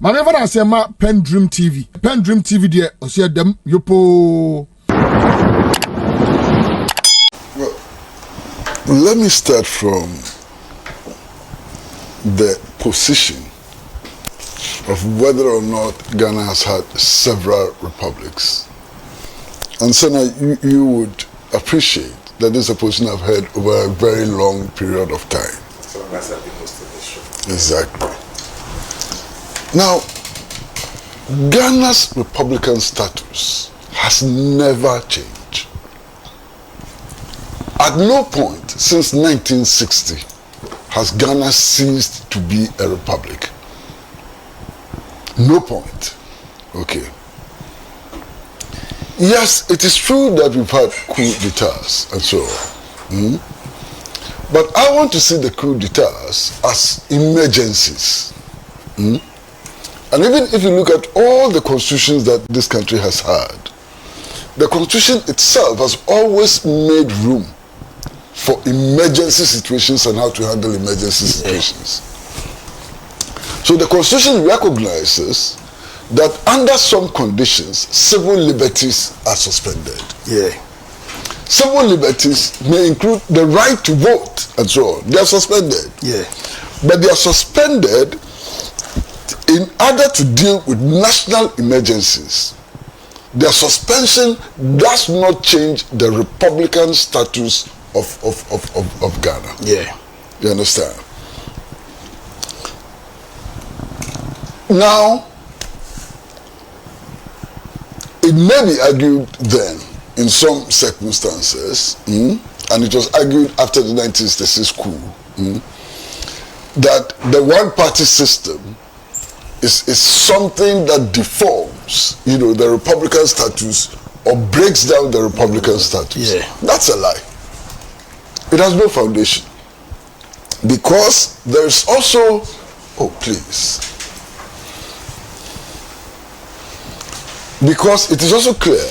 My never say ma PENDREAM TV. PENDREAM TV there, see them yopo. Well, let me start from the position of whether or not Ghana has had several republics. And Senna, you would appreciate that this is a position I've heard over a very long period of time. So that's the most of issue. Exactly. Now, Ghana's republican status has never changed. At no point since 1960 has Ghana ceased to be a republic. No point. Okay. Yes, it is true that we've had coup d'etats and so on. But I want to see the coup d'etats as emergencies. And even if you look at all the constitutions that this country has had, the constitution itself has always made room for emergency situations and how to handle emergency situations. So the constitution recognizes that under some conditions, civil liberties are suspended. Yeah. Civil liberties may include the right to vote and so on. They are suspended. Yeah. But they are suspended in order to deal with national emergencies. Their suspension does not change the republican status of Ghana. Yeah. You understand? Now, it may be argued then, in some circumstances, and it was argued after the 1966 coup, that the one-party system is something that deforms, the republican status or breaks down the republican status. Yeah. That's a lie. It has no foundation. Because there is also, because it is also clear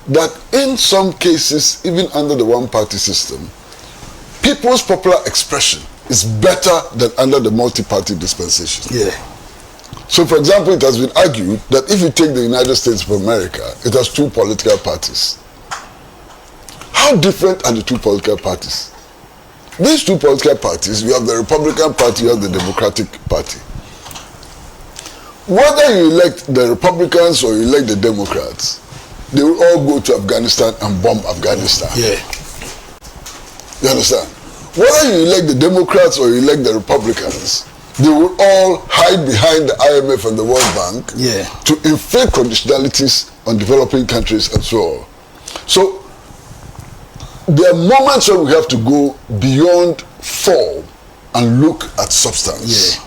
that in some cases, even under the one-party system, people's popular expression is better than under the multi-party dispensation. Yeah. So, for example, it has been argued that if you take the United States of America, it has two political parties. How different are the two political parties? These two political parties, you have the Republican Party, you have the Democratic Party. Whether you elect the Republicans or you elect the Democrats, they will all go to Afghanistan and bomb Afghanistan. Yeah. You understand? Whether you elect the Democrats or you elect the Republicans, they will all hide behind the IMF and the World Bank to inflict conditionalities on developing countries and so on. So, there are moments where we have to go beyond form and look at substance. Yeah.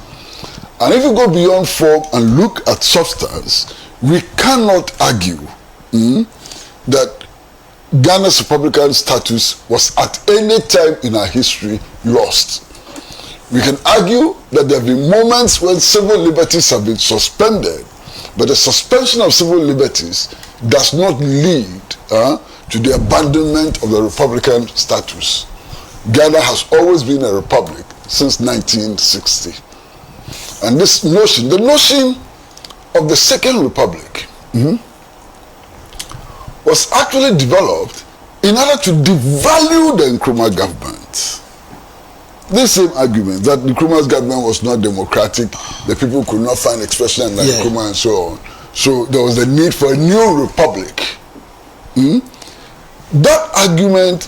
And if you go beyond form and look at substance, we cannot argue that Ghana's republican status was at any time in our history lost. We can argue that there have been moments when civil liberties have been suspended, but the suspension of civil liberties does not lead to the abandonment of the republican status. Ghana has always been a republic since 1960. And this notion, the notion of the Second Republic, was actually developed in order to devalue the Nkrumah government. This same argument that Nkrumah's government was not democratic, the people could not find expression in Nkrumah and so on. So there was the need for a new republic. That argument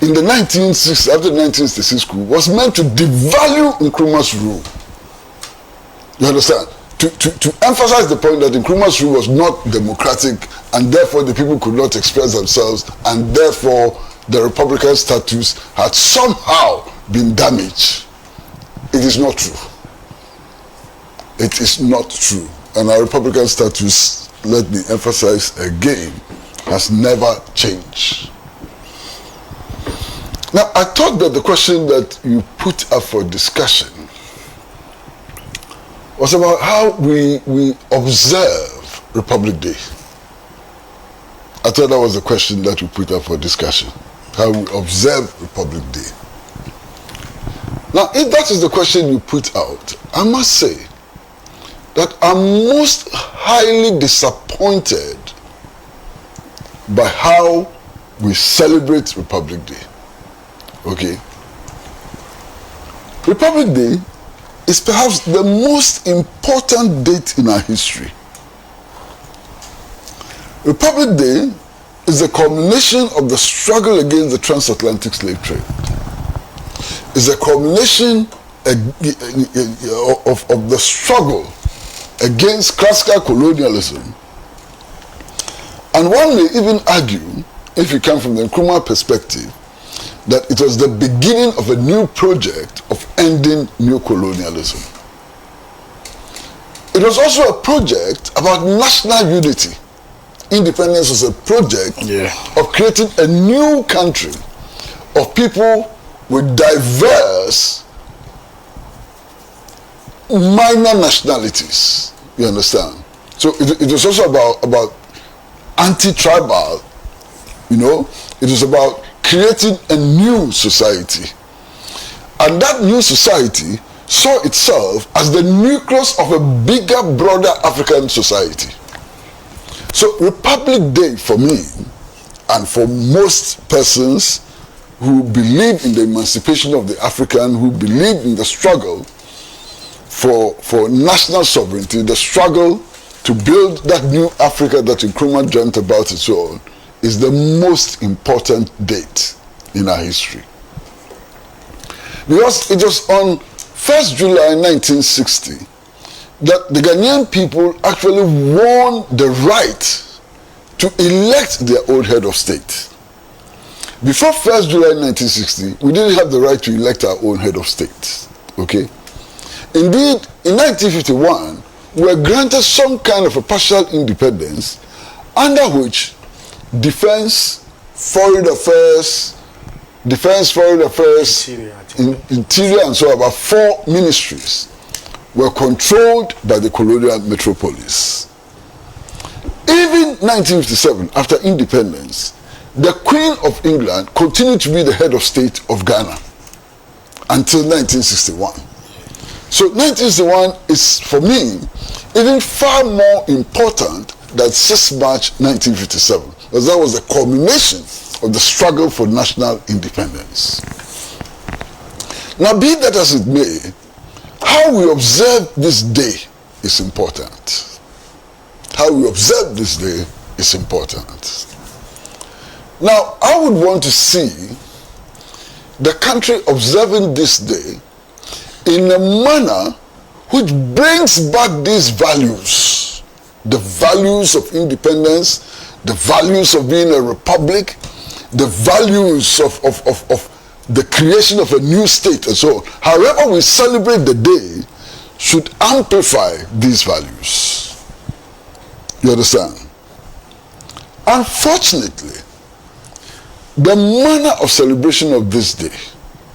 in the 1960s, after the 1966 coup, was meant to devalue Nkrumah's rule. You understand? To emphasize the point that Nkrumah's rule was not democratic and therefore the people could not express themselves and therefore the republican status had somehow been damaged. It is not true. It is not true. And our republican status, let me emphasize again, has never changed. Now, I thought that the question that you put up for discussion was about how we observe Republic Day. I thought that was the question that we put up for discussion. How we observe Republic Day. Now, if that is the question you put out, I must say that I'm most highly disappointed by how we celebrate Republic Day. Okay? Republic Day is perhaps the most important date in our history. Republic Day is the culmination of the struggle against the transatlantic slave trade. It's a culmination of the struggle against classical colonialism. And one may even argue, if you come from the Nkrumah perspective, that it was the beginning of a new project of ending neo-colonialism. It was also a project about national unity. Independence was a project of creating a new country of people with diverse minor nationalities. You understand? So it was also about anti-tribal, you know. It was about creating a new society. And that new society saw itself as the nucleus of a bigger, broader African society. So Republic Day for me, and for most persons who believe in the emancipation of the African, who believe in the struggle for national sovereignty, the struggle to build that new Africa that Nkrumah dreamt about and so on, is the most important date in our history. Because it was on 1st July 1960 that the Ghanaian people actually won the right to elect their own head of state. Before 1st July 1960, we didn't have the right to elect our own head of state. Okay? Indeed, in 1951, we were granted some kind of a partial independence under which defense, foreign affairs, interior, and so about 4 ministries were controlled by the colonial metropolis. Even 1957, after independence, the Queen of England continued to be the head of state of Ghana until 1961. So 1961 is, for me, even far more important than 6 March 1957, because that was the culmination of the struggle for national independence. Now, be that as it may, how we observe this day is important. How we observe this day is important. Now, I would want to see the country observing this day in a manner which brings back these values, the values of independence, the values of being a republic, the values of the creation of a new state and so on. However we celebrate the day should amplify these values. You understand? Unfortunately, the manner of celebration of this day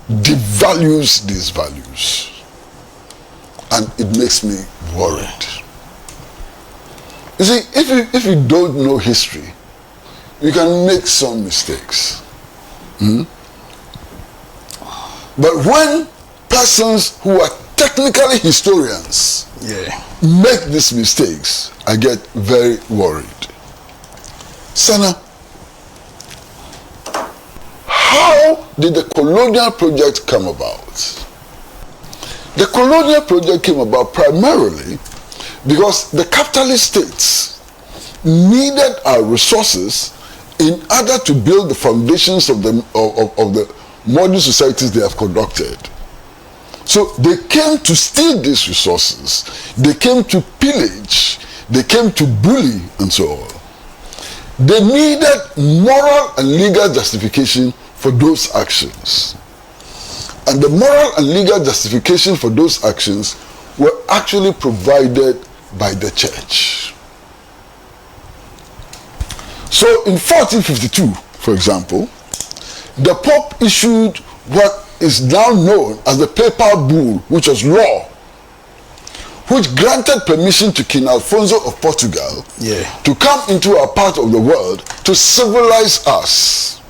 devalues these values, and it makes me worried. You see, if you don't know history, you can make some mistakes. But when persons who are technically historians make these mistakes, I get very worried. Sana, how did the colonial project come about? The colonial project came about primarily because the capitalist states needed our resources in order to build the foundations of the modern societies they have conducted. So they came to steal these resources, they came to pillage, they came to bully, and so on. They needed moral and legal justification for those actions. And the moral and legal justification for those actions were actually provided by the church. So in 1452, for example, the Pope issued what is now known as the Papal Bull, which was law, which granted permission to King Alfonso of Portugal to come into our part of the world to civilize us.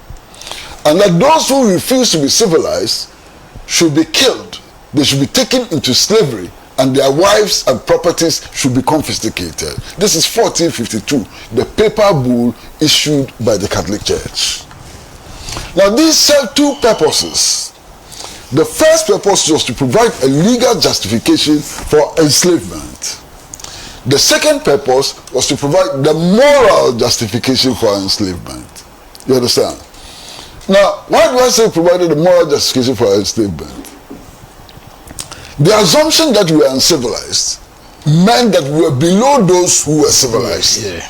And that those who refuse to be civilized should be killed. They should be taken into slavery and their wives and properties should be confiscated. This is 1452, the papal bull issued by the Catholic Church. Now these serve two purposes. The first purpose was to provide a legal justification for enslavement. The second purpose was to provide the moral justification for enslavement. You understand? Now, why do I say provided the moral justification for enslavement? The assumption that we were uncivilized meant that we were below those who were civilized. Yeah.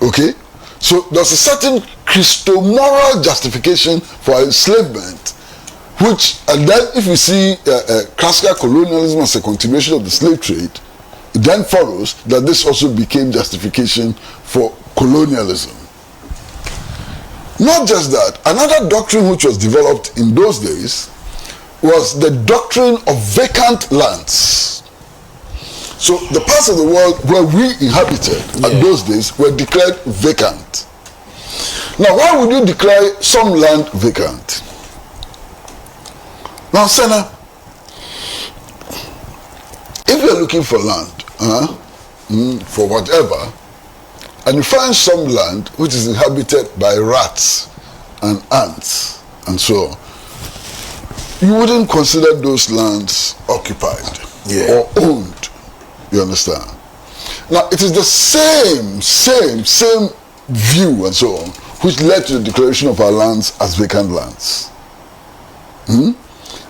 Okay? So there's a certain Christo-moral justification for enslavement, which, and then if you see classical colonialism as a continuation of the slave trade, it then follows that this also became justification for colonialism. Not just that, another doctrine which was developed in those days was the doctrine of vacant lands. So the parts of the world where we inhabited at those days were declared vacant. Now, why would you declare some land vacant? Now, Senna, if you're looking for land, for whatever, and you find some land which is inhabited by rats and ants and so on, you wouldn't consider those lands occupied or owned. You understand? Now, it is the same view and so on which led to the declaration of our lands as vacant lands.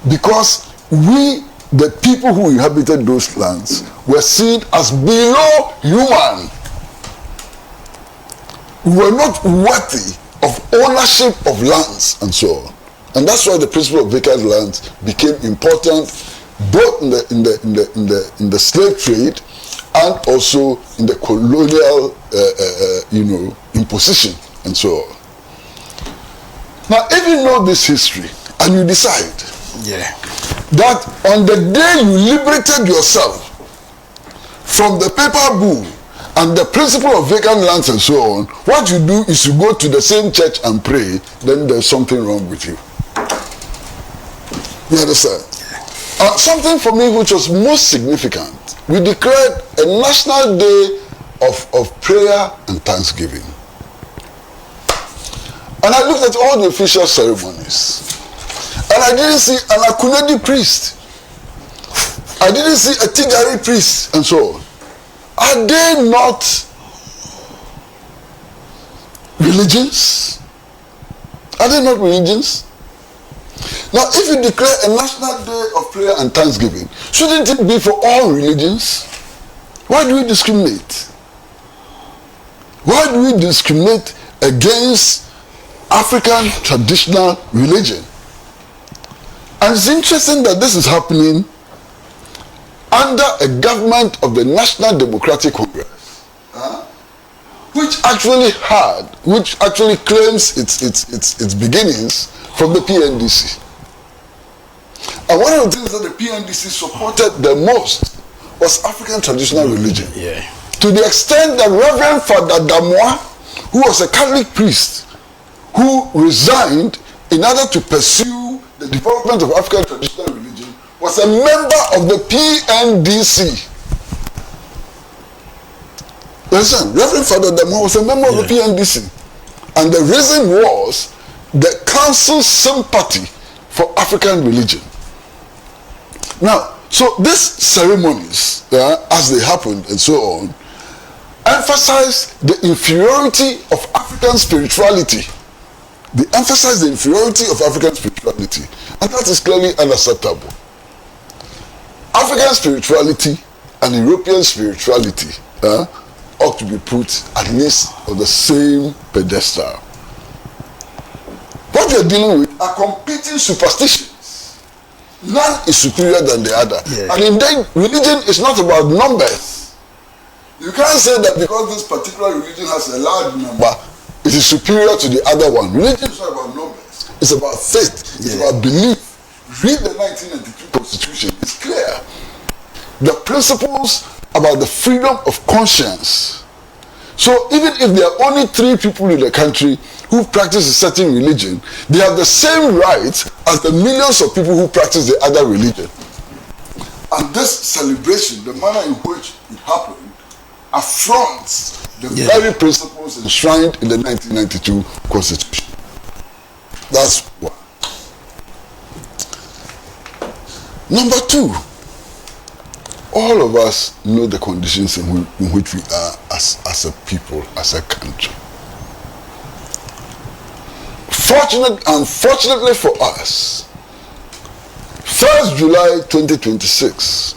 Because we, the people who inhabited those lands, were seen as below human. We were not worthy of ownership of lands and so on. And that's why the principle of vacant lands became important both in the slave trade and also in the colonial imposition and so on. Now, if you know this history and you decide that on the day you liberated yourself from the papal bull and the principle of vacant lands and so on, what you do is you go to the same church and pray, then there's something wrong with you. You understand? Something for me which was most significant, we declared a national day of prayer and thanksgiving. And I looked at all the official ceremonies, and I didn't see an Akunedi priest. I didn't see a Tigari priest and so on. Are they not religions? Are they not religions? Now, if you declare a national day of prayer and thanksgiving, shouldn't it be for all religions? Why do we discriminate? Why do we discriminate against African traditional religion? And it's interesting that this is happening under a government of the National Democratic Congress, which actually claims its beginnings from the PNDC. And one of the things that the PNDC supported the most was African traditional religion. To the extent that Reverend Father Damois, who was a Catholic priest, who resigned in order to pursue the development of African traditional religion, was a member of the PNDC. Listen, Reverend Father Damois was a member of the PNDC. And the reason was the council's sympathy for African religion. Now, so these ceremonies, as they happened and so on, emphasize the inferiority of African spirituality. They emphasize the inferiority of African spirituality, and that is clearly unacceptable. African spirituality and European spirituality ought to be put at least on the same pedestal. What we are dealing with are competing superstitions. None is superior than the other. And indeed, religion is not about numbers. You can't say that because this particular religion has a large number, it is superior to the other one. Religion is not about numbers. It's about faith. It's about belief. Read the 1992 Constitution. It's clear. The principles about the freedom of conscience. So even if there are only 3 people in the country who practice a certain religion, they have the same rights as the millions of people who practice the other religion. And this celebration, the manner in which it happened, affronts the very principles enshrined in the 1992 Constitution. That's one. Number two, all of us know the conditions in which we are as a people, as a country. Unfortunately for us, 1st July 2026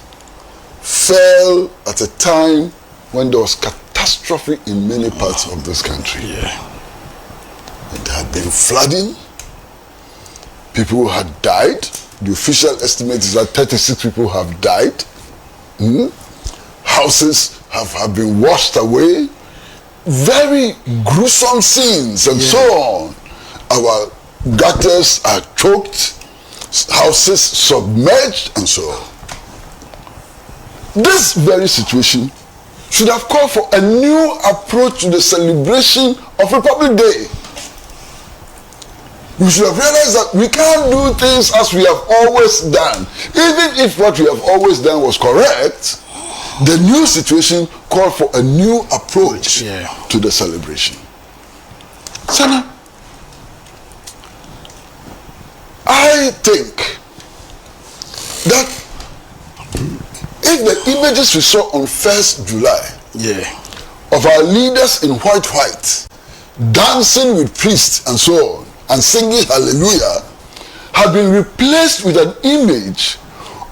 fell at a time when there was catastrophe in many parts of this country. There had been flooding, people had died. The official estimate is that 36 people have died. Houses have been washed away. Very gruesome scenes and so on. Our gutters are choked, houses submerged and so on. This very situation should have called for a new approach to the celebration of Republic Day. We should have realized that we can't do things as we have always done. Even if what we have always done was correct, the new situation called for a new approach to the celebration. Sana, I think that if the images we saw on 1st July of our leaders in white dancing with priests and so on and singing hallelujah had been replaced with an image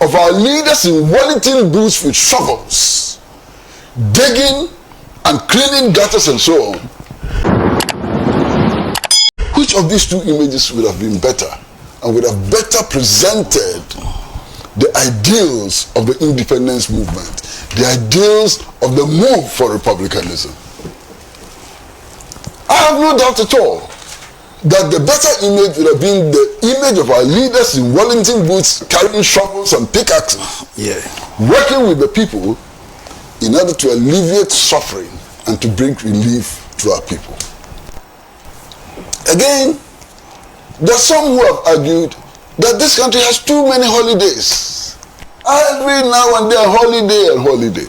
of our leaders in Wellington boots with shovels, digging and cleaning gutters and so on, which of these two images would have been better and would have better presented the ideals of the independence movement, the ideals of the move for republicanism? I have no doubt at all that the better image would have been the image of our leaders in Wellington boots carrying shovels and pickaxes, working with the people in order to alleviate suffering and to bring relief to our people. Again, there are some who have argued that this country has too many holidays. Every now and then, holiday.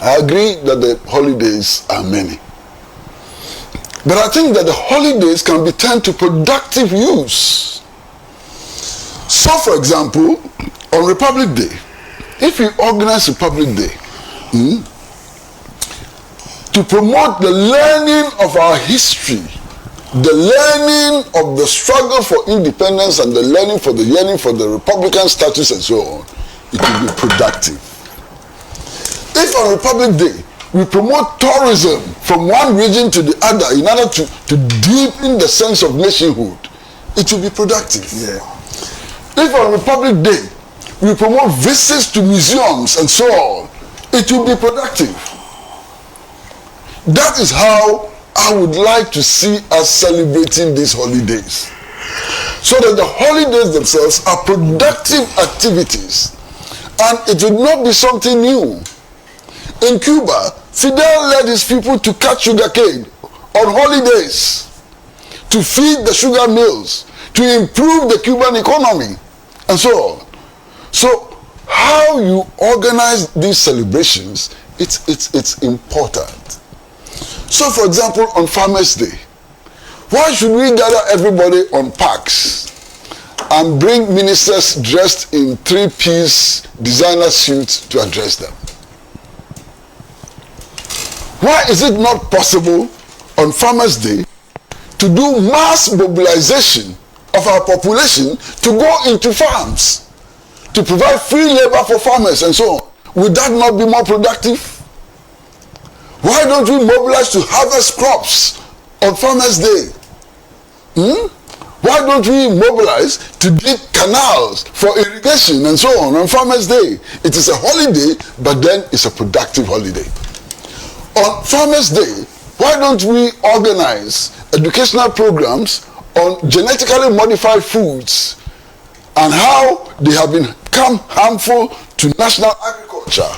I agree that the holidays are many. But I think that the holidays can be turned to productive use. So, for example, on Republic Day, if we organize Republic Day to promote the learning of our history, the learning of the struggle for independence and the learning for the yearning for the Republican status and so on, it will be productive. If on Republic Day we promote tourism from one region to the other in order to deepen the sense of nationhood, it will be productive. If on Republic Day we promote visits to museums and so on, it will be productive. That is how I would like to see us celebrating these holidays, so that the holidays themselves are productive activities and it will not be something new. In Cuba, Fidel led his people to cut sugarcane on holidays, to feed the sugar mills, to improve the Cuban economy, and so on. So, how you organize these celebrations, it's important. So, for example, on Farmers' Day, why should we gather everybody on parks and bring ministers dressed in three-piece designer suits to address them? Why is it not possible on Farmers' Day to do mass mobilization of our population to go into farms, to provide free labor for farmers and so on? Would that not be more productive? Why don't we mobilize to harvest crops on Farmers' Day? Why don't we mobilize to dig canals for irrigation and so on Farmers' Day? It is a holiday, but then it's a productive holiday. On Farmers' Day, why don't we organize educational programs on genetically modified foods and how they have become harmful to national agriculture?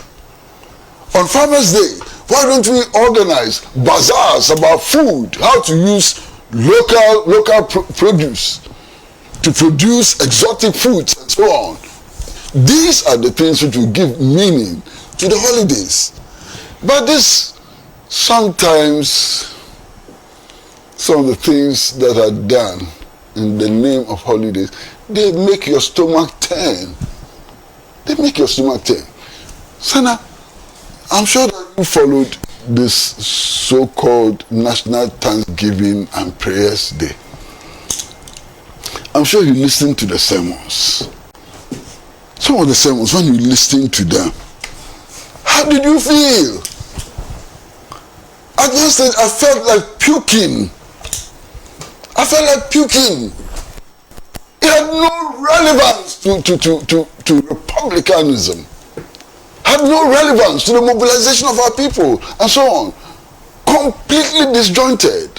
On Farmers' Day, why don't we organize bazaars about food, how to use local produce to produce exotic foods and so on? These are the things which will give meaning to the holidays. But this, sometimes, some of the things that are done in the name of holidays, they make your stomach turn. They make your stomach turn. Sana, I'm sure that you followed this so-called National Thanksgiving and Prayers Day. I'm sure you listened to the sermons. Some of the sermons, when you listened to them, how did you feel? At one stage, I felt like puking. I felt like puking. It had no relevance to republicanism. Had no relevance to the mobilization of our people, and so on. Completely disjointed.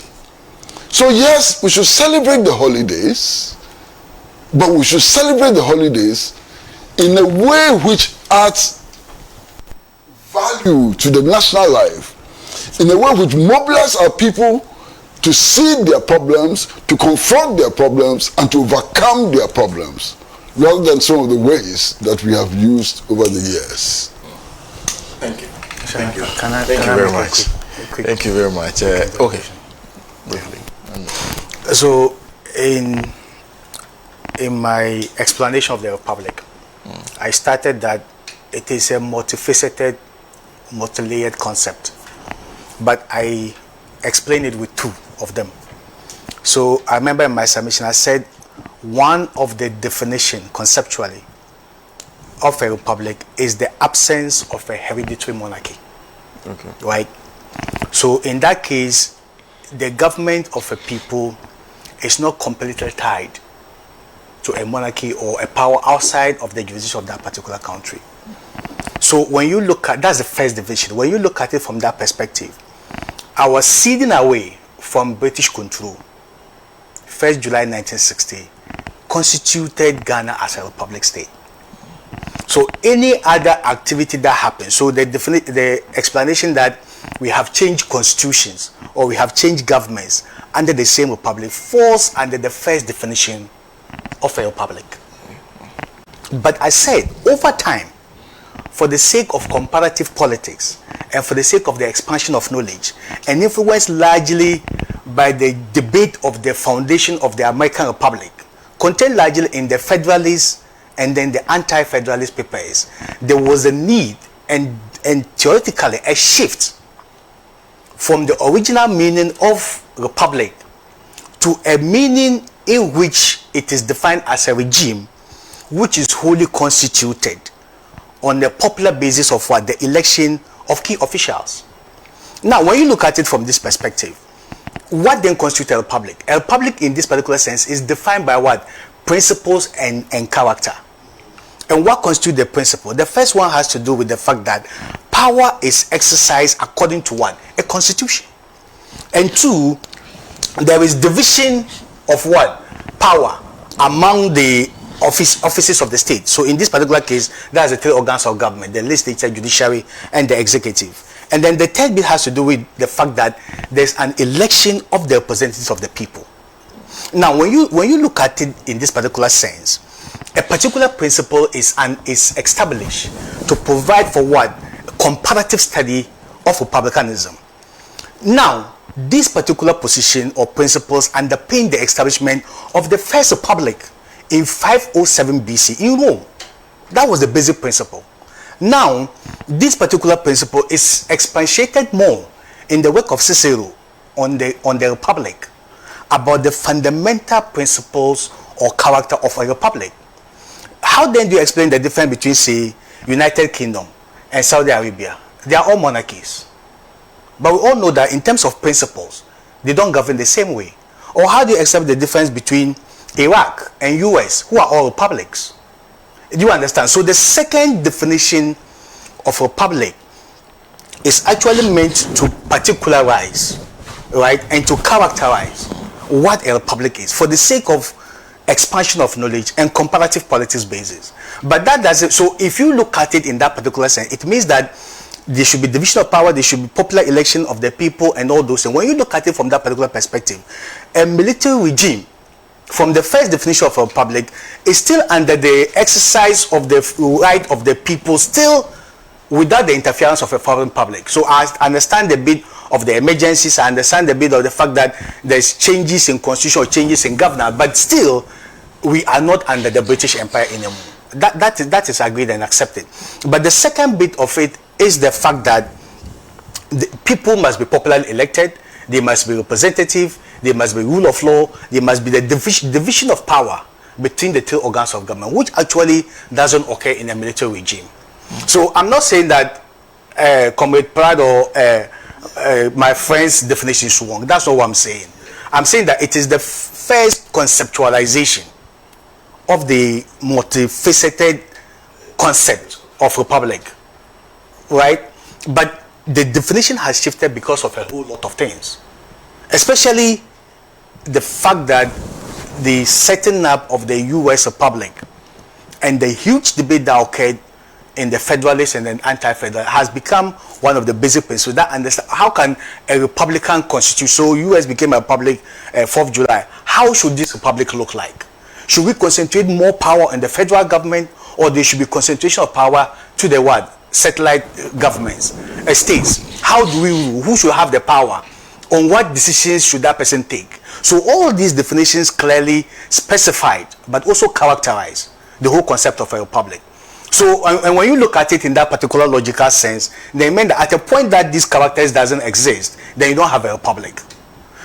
So yes, we should celebrate the holidays, but we should celebrate the holidays in a way which adds value to the national life, in a way which mobilizes our people to see their problems, to confront their problems, and to overcome their problems, rather than some of the ways that we have used over the years. Thank you. Thank you. Thank you very much. Thank you very much. Okay. Briefly. So, in my explanation of the Republic, I started that it is a multifaceted, multi-layered concept, but I explained it with two of them. So I remember in my submission I said one of the definition conceptually of a republic is the absence of a hereditary monarchy. Okay. Right? So in that case, the government of a people is not completely tied to a monarchy or a power outside of the jurisdiction of that particular country. So when you look at, that's the first division. When you look at it from that perspective, our ceding away from British control, 1st July 1960, constituted Ghana as a republic state. So any other activity that happens, so the explanation that we have changed constitutions or we have changed governments under the same republic falls under the first definition of a republic. But I said, over time, for the sake of comparative politics and for the sake of the expansion of knowledge and influenced largely by the debate of the foundation of the American Republic, contained largely in the Federalist and then the Anti-Federalist papers, there was a need and theoretically a shift from the original meaning of republic to a meaning in which it is defined as a regime which is wholly constituted on the popular basis of what? The election of key officials. Now, when you look at it from this perspective, what then constitutes a republic? A republic in this particular sense is defined by what? Principles and character. And what constitutes the principle? The first one has to do with the fact that power is exercised according to what? A constitution. And two, there is division of what? Power among the offices of the state. So in this particular case, that's the three organs of government: the legislature, judiciary, and the executive. And then the third bit has to do with the fact that there's an election of the representatives of the people. Now, when you look at it in this particular sense, a particular principle is established to provide for what? A comparative study of republicanism. Now, this particular position or principles underpin the establishment of the first republic in 507 BC in Rome. That was the basic principle. Now, this particular principle is expatiated more in the work of Cicero on the republic, about the fundamental principles or character of a republic. How then do you explain the difference between, say, United Kingdom and Saudi Arabia? They are all monarchies. But we all know that in terms of principles, they don't govern the same way. Or how do you accept the difference between Iraq and US, who are all republics? Do you understand? So the second definition of republic is actually meant to particularize, right, and to characterize what a republic is for the sake of expansion of knowledge and comparative politics basis. But that doesn't, so if you look at it in that particular sense, it means that there should be division of power, there should be popular election of the people and all those things. When you look at it from that particular perspective, a military regime from the first definition of a republic is still under the exercise of the right of the people, still without the interference of a foreign public. So I understand the bit of the emergencies, I understand the bit of the fact that there's changes in constitution or changes in governance, but still we are not under the British Empire anymore. That is agreed and accepted. But the second bit of it is the fact that the people must be popularly elected, they must be representative, they must be rule of law, there must be the division of power between the two organs of government, which actually doesn't occur in a military regime. So I'm not saying that Comrade Pratt or my friend's definition is wrong. That's not what I'm saying. I'm saying that it is the first conceptualization of the multifaceted concept of republic, right? But the definition has shifted because of a whole lot of things, especially the fact that the setting up of the US Republic and the huge debate that occurred in the Federalists and then anti-federal has become one of the basic principles that understand how can a republican constitution. So US became a republic 4th July. How should this republic look like? Should we concentrate more power on the federal government, or there should be concentration of power to the what? Satellite governments, states? How do we rule? Who should have the power? On what decisions should that person take? So all these definitions clearly specified, but also characterize the whole concept of a republic. So, and when you look at it in that particular logical sense, they mean that at a point that these characters doesn't exist, then you don't have a republic.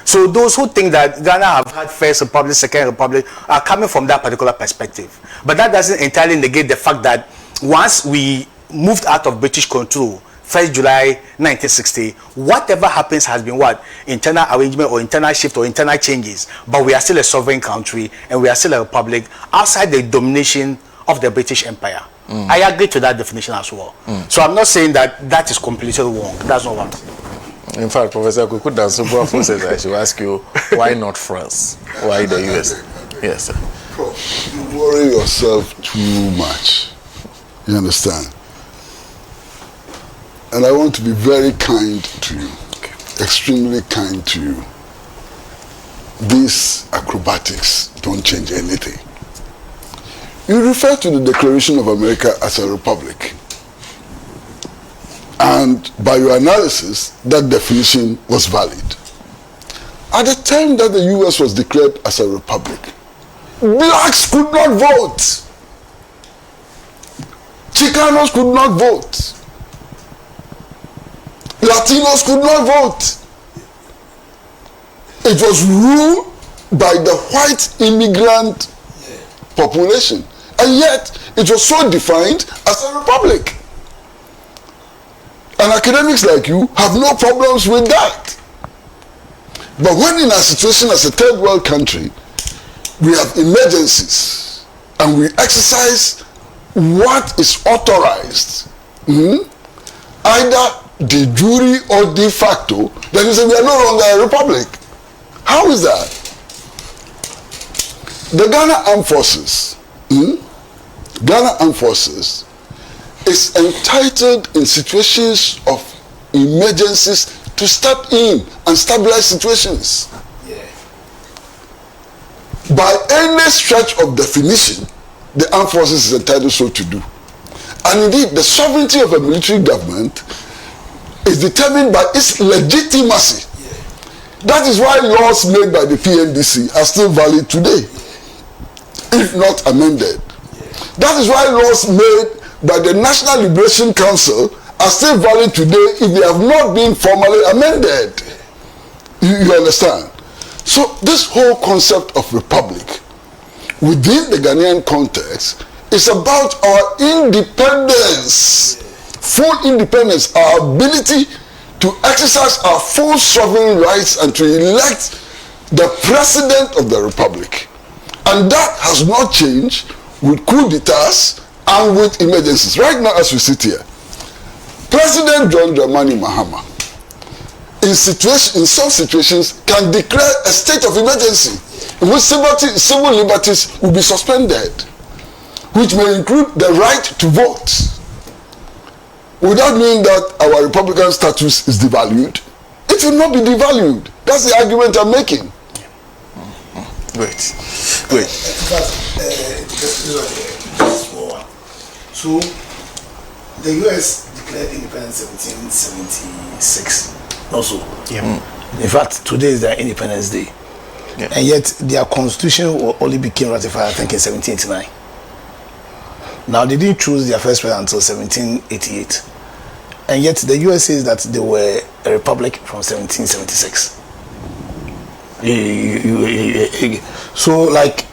So those who think that Ghana have had first republic, second republic, are coming from that particular perspective. But that doesn't entirely negate the fact that once we moved out of British control, 1st July 1960, whatever happens has been what? Internal arrangement or internal shift or internal changes. But we are still a sovereign country and we are still a republic outside the domination of the British Empire. I agree to that definition as well. So I'm not saying that that is completely wrong. That's not what I'm saying. In fact, Professor Kuku Dansobo says I should ask you, why not France? Why the US? Yes, sir. Prof, you worry yourself too much. You understand? And I want to be very kind to you, extremely kind to you. These acrobatics don't change anything. You refer to the Declaration of America as a republic. And by your analysis, that definition was valid. At the time that the US was declared as a republic, blacks could not vote. Chicanos could not vote. Latinos could not vote. It was ruled by the white immigrant population. And yet, it was so defined as a republic. And academics like you have no problems with that. But when in a situation as a third world country, we have emergencies and we exercise what is authorized, either de jure or de facto, then you say we are no longer a republic. How is that? The Ghana Armed Forces, Ghana Armed Forces is entitled in situations of emergencies to step in and stabilize situations. By any stretch of definition, the armed forces is entitled so to do. And indeed, the sovereignty of a military government is determined by its legitimacy. That is why laws made by the PNDC are still valid today, if not amended. That is why laws made by the National Liberation Council are still valid today if they have not been formally amended. You understand? So this whole concept of republic within the Ghanaian context is about our independence, full independence, our ability to exercise our full sovereign rights and to elect the president of the republic. And that has not changed with coup d'etats and with emergencies. Right now as we sit here, President John Dramani Mahama in some situations can declare a state of emergency in which civil liberties will be suspended, which may include the right to vote, without meaning that our republican status is devalued. It will not be devalued. That's the argument I'm making. Great. Great. In fact, this is a small one. So, the US declared independence in 1776. Also, in fact, today is their Independence Day. Yeah. And yet, their constitution only became ratified, I think, in 1789. Now, they didn't choose their first president until 1788. And yet, the US says that they were a republic from 1776. So, like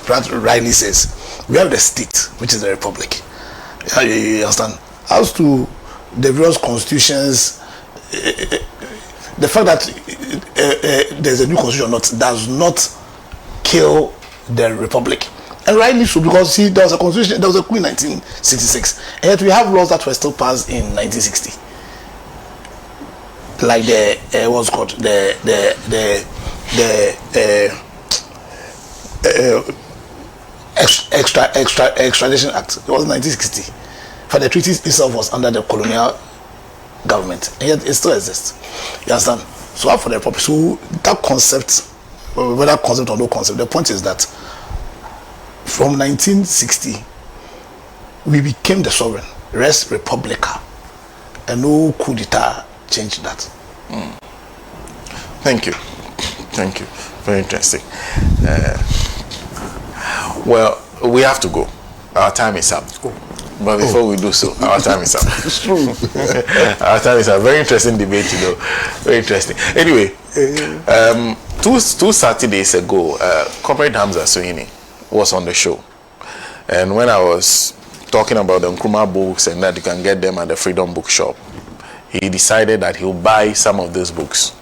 Pratt rightly says, we have the state, which is the republic. You understand? As to the various constitutions, the fact that there's a new constitution does not kill the republic. And rightly so, because see, there was a constitution, there was a coup in 1966, and yet we have laws that were still passed in 1960. Like the what's called extradition act. It was 1960. For the treaties itself was under the colonial government, and yet it still exists. You understand? So for the republic, so that concept, whether concept or no concept, the point is that from 1960 we became the sovereign, res publica, and no coup d'etat changed that. Thank you. Very interesting. Well, we have to go. Our time is up. But before we do so, our time is up. It's true. Our time is up. Very interesting debate, Very interesting. Anyway, two Saturdays ago, Comrade Hamza Soini was on the show. And when I was talking about the Nkrumah books and that you can get them at the Freedom Bookshop, he decided that he'll buy some of these books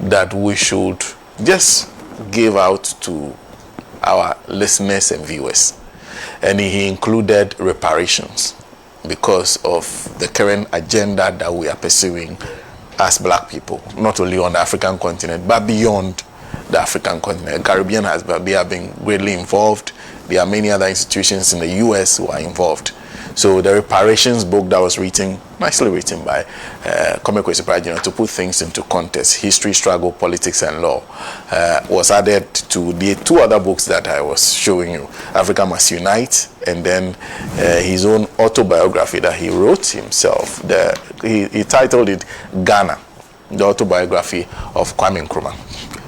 that we should just give out to our listeners and viewers. And he included reparations because of the current agenda that we are pursuing as black people, not only on the African continent, but beyond the African continent. The Caribbean they have been greatly involved. There are many other institutions in the US who are involved. So the reparations book that was nicely written by Kwesi, to put things into context, history, struggle, politics, and law, was added to the two other books that I was showing you, Africa Must Unite, and then his own autobiography that he wrote himself. He titled it Ghana, the autobiography of Kwame Nkrumah.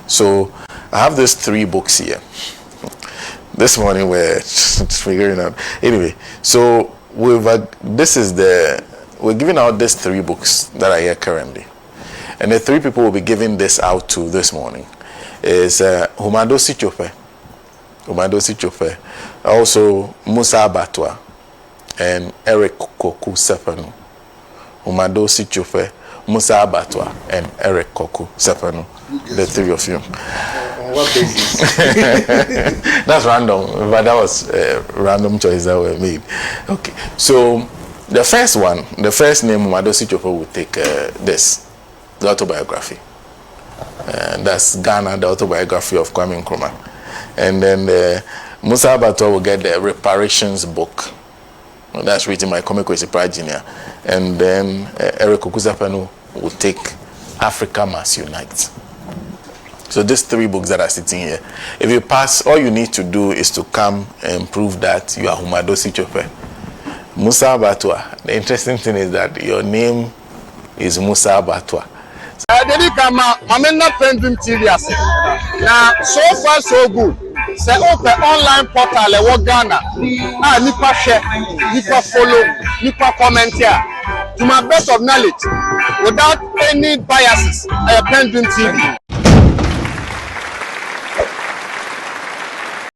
So I have these three books here. This morning we're figuring out. Anyway, so we're giving out these three books that are here currently, and the three people will be giving this out to this morning is Humadosi Chope, also Musa Abatwa, and Eric Koku Sepanu. Humadosi Chope, Musa Abatwa, and Eric Koku Sepanu. The three of you. On what basis? That's random, but that was a random choice that were made. Okay, so the first name, Humadosi Chope, will take the autobiography. That's Ghana, the autobiography of Kwame Nkrumah. And then Musa Abatwa will get the reparations book. That's written by Kwesi Pratt. And then Eric Okuzapanu will take Africa Must Unite. So these three books that are sitting here, if you pass, all you need to do is to come and prove that you are Humadosi Chope. Musa Abatwa. The interesting thing is that your name is Musa Abatwa. PENDREAM TV. Now, so far so good. Say open online portal e Ghana. Nipa share, nipa follow, nipa comment here. To my best of knowledge, without any biases, PENDREAM TV.